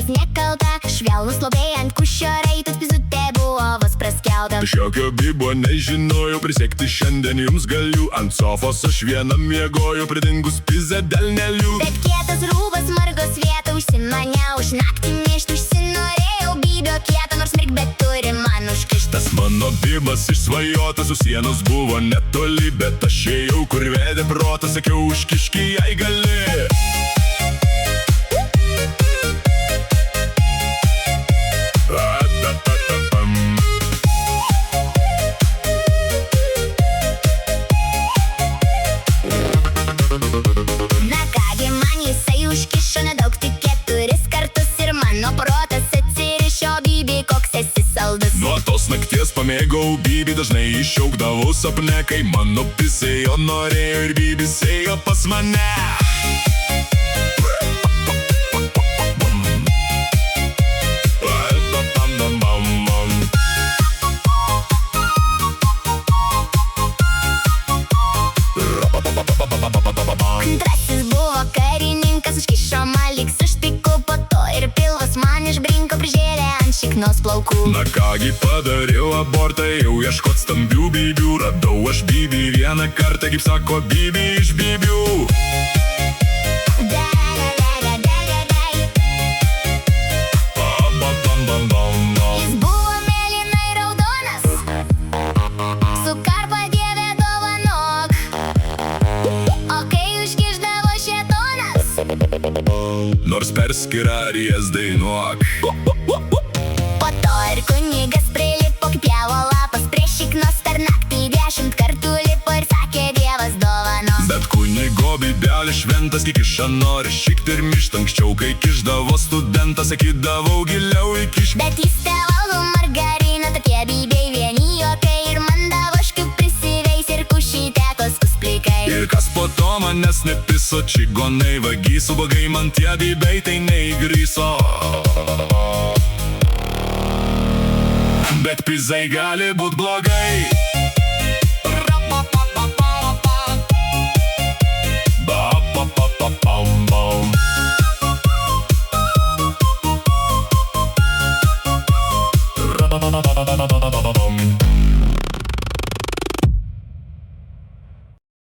jis nekalta. Švelnus labai ant kušio raitus, pizutė buvo vos praskelta. Aš jokio bibo nežinojau, prisiekti šiandien jums galiu. Ant sofos aš vieną miegoju, pridingus pizę delnelių. Bet kietas rūbas margos vietą užsimaniau, už naktį nešti užsinorėjau bibio kietą, nors mirk, bet turi man užkištas. Tas mano bibas išsvajotas, su sienos buvo netoli, bet aš ėjau, kur vedė protas, sakiau, užkiški jai gali. Na kągi, man jisai užkišo nedaug, tik 4 kartus ir mano protas atsirišo. Bibi, koks esi saldus. Nuo tos nakties pamėgau Bibi, dažnai iššaukdavau sapne, kai mano pisėjo norėjo ir Bibis ėjo pas mane. Antrasis buvo karininkas, užkišo man lyg su špiku, po to ir pilvas man išbrinko, prižėlė ant šiknos plaukų. Na kągi, padariau abortą, jau ieškot stambių bibių. Radau aš Bibi vieną kartą, kaip sako Bibi iš bibių. Jis buvo mėlynai raudonas, su karpa Dieve dovanok. O kai užkišdavo šėtonas, Nors per skirą ries dainuok. po to ir kunigas prilipo, kaip pjavo lapas prie šiknos. Per naktį 10 kartų lipo ir sakė Dievas dovanos. Bet kunigo bibelė šventas, kiek kiša nori šikt ir mišt. Anksčiau, kai kišdavo studentas, sakydavau giliau įkišk. Bet jis tevalgo margariną, tokie bibiai vieni juokai. Ir mandavaškių prisiveis ir kušytekos pusplikai. Ir kas po to manęs nepiso, čigonai vagys, ubagai man tie bibiai tai neįgryso. Bet pizai gali būt blogai.